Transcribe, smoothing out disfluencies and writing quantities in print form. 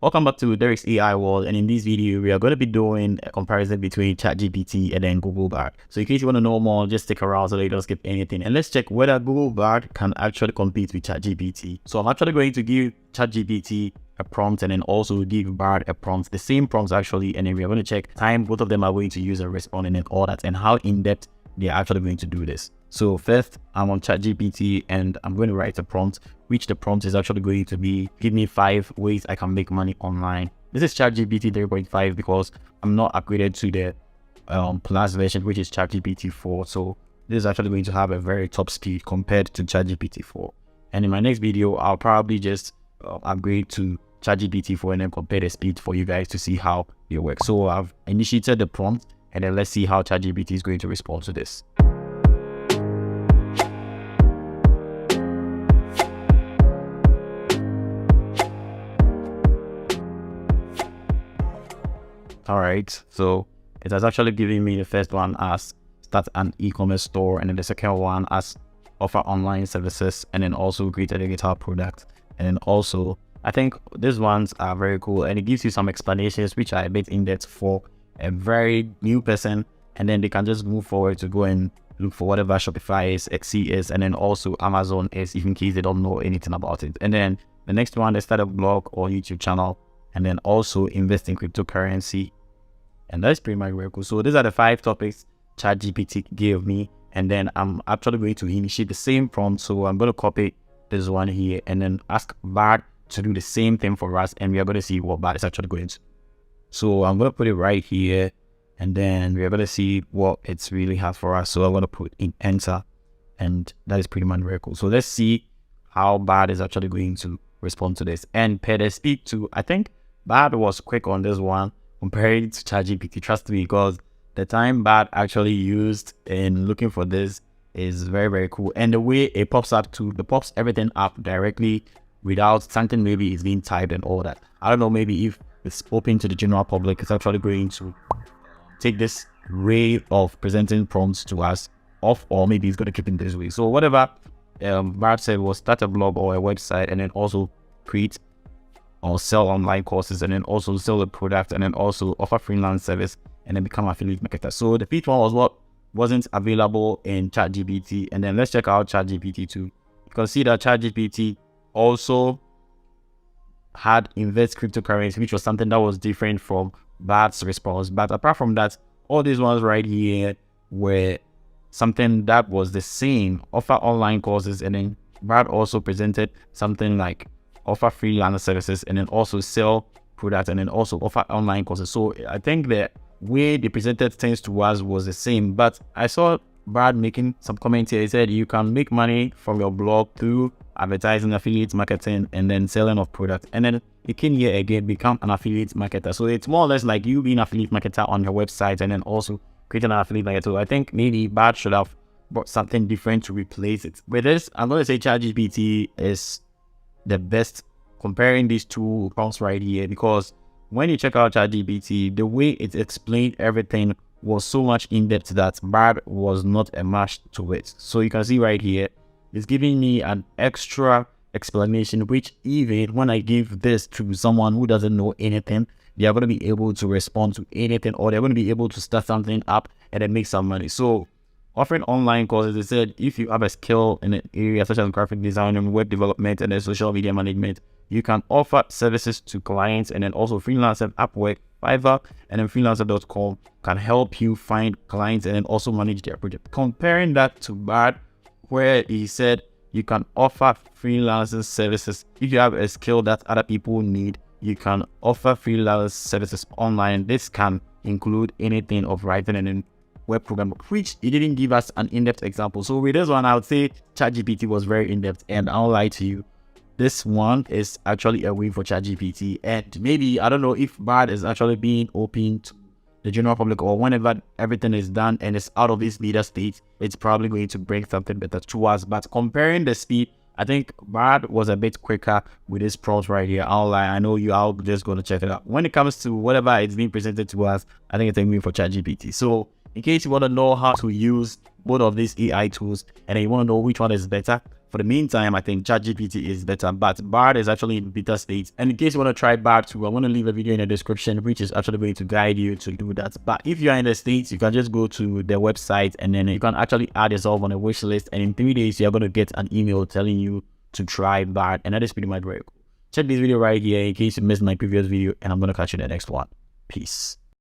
Welcome back to Derek's AI World, and in this video, we are going to be doing a comparison between ChatGPT and then Google Bard. So in case you want to know more, just stick around so that you don't skip anything. And let's check whether Google Bard can actually compete with ChatGPT. So I'm actually going to give ChatGPT a prompt and then also give Bard a prompt, the same prompts actually, and then we're going to check time both of them are going to use and respond and all that, and how in-depth they're actually going to do this. So first, I'm on ChatGPT and I'm going to write a prompt, which the prompt is actually going to be, give me 5 ways I can make money online. This is ChatGPT 3.5 because I'm not upgraded to the plus version, which is ChatGPT 4. So this is actually going to have a very top speed compared to ChatGPT 4. And in my next video, I'll probably just upgrade to ChatGPT 4 and then compare the speed for you guys to see how they work. So I've initiated the prompt and then let's see how ChatGPT is going to respond to this. All right, so it has actually given me the first one as start an e-commerce store, and then the second one as offer online services, and then also create a digital product. And then also, I think these ones are very cool, and it gives you some explanations which are a bit in depth for a very new person, and then they can just move forward to go and look for whatever Shopify is, Etsy is, and then also Amazon is, even in case they don't know anything about it. And then the next one, they start a blog or YouTube channel, and then also invest in cryptocurrency. And that's pretty much very cool. So these are the 5 topics ChatGPT gave me, and then I'm actually going to initiate the same prompt. So I'm going to copy this one here and then ask Bard to do the same thing for us, and we are going to see what Bard is actually going to. So I'm going to put it right here, and then we are going to see what it's really has for us. So I'm going to put in enter, and that is pretty much very cool. So let's see how Bard is actually going to respond to this. And per the speak to, I think Bard was quick on this one compared to ChatGPT. Trust me, because the time Bard actually used in looking for this is very, very cool. And the way it pops up too, it pops everything up directly without something maybe is being typed and all that. I don't know, maybe if it's open to the general public, it's actually going to take this way of presenting prompts to us off, or maybe it's going to keep it this way. So whatever Bard said was start a blog or a website, and then also create or sell online courses, and then also sell a product, and then also offer freelance service, and then become affiliate marketer. So the fifth one was what wasn't available in ChatGPT. And then let's check out ChatGPT 2. You can see that ChatGPT also had invest cryptocurrency, which was something that was different from Bard's response. But apart from that, all these ones right here were something that was the same, offer online courses, and then Bard also presented something like offer freelance services, and then also sell products, and then also offer online courses. So I think the way they presented things to us was the same, but I saw Bard making some comments here. He said you can make money from your blog through advertising, affiliate marketing, and then selling of products. And then it came here again, become an affiliate marketer. So it's more or less like you being an affiliate marketer on your website and then also creating an affiliate marketer. So I think maybe Bard should have brought something different to replace it. With this, I'm going to say ChatGPT is the best comparing these two prompts right here, because when you check out ChatGPT, the way it explained everything was so much in depth that Bard was not a match to it. So you can see right here, it's giving me an extra explanation, which even when I give this to someone who doesn't know anything, they are going to be able to respond to anything, or they're going to be able to start something up and then make some money. So offering online courses, they said if you have a skill in an area such as graphic design and web development and then social media management, you can offer services to clients, and then also Freelancer, Upwork, Fiverr, and then freelancer.com can help you find clients and then also manage their project. Comparing that to Bard, where he said you can offer freelancer services. If you have a skill that other people need, you can offer freelance services online. This can include anything of writing and then web program, which he didn't give us an in-depth example. So with this one, I would say ChatGPT was very in-depth, and I'll lie to you, this one is actually a win for ChatGPT. And maybe, I don't know if Bard is actually being open to the general public, or whenever everything is done and it's out of this beta state, it's probably going to bring something better to us. But comparing the speed, I think Bard was a bit quicker with this prompt right here. I'll lie, I know you are just going to check it out. When it comes to whatever it's being presented to us, I think it's a win for ChatGPT. So in case you want to know how to use both of these AI tools and you want to know which one is better, for the meantime, I think ChatGPT is better, but Bard is actually in beta state. And in case you want to try Bard too, I want to leave a video in the description, which is actually going to guide you to do that. But if you are in the States, you can just go to their website and then you can actually add yourself on a wish list. And in 3 days, you're going to get an email telling you to try Bard. And that is pretty much very cool. Check this video right here in case you missed my previous video, and I'm going to catch you in the next one. Peace.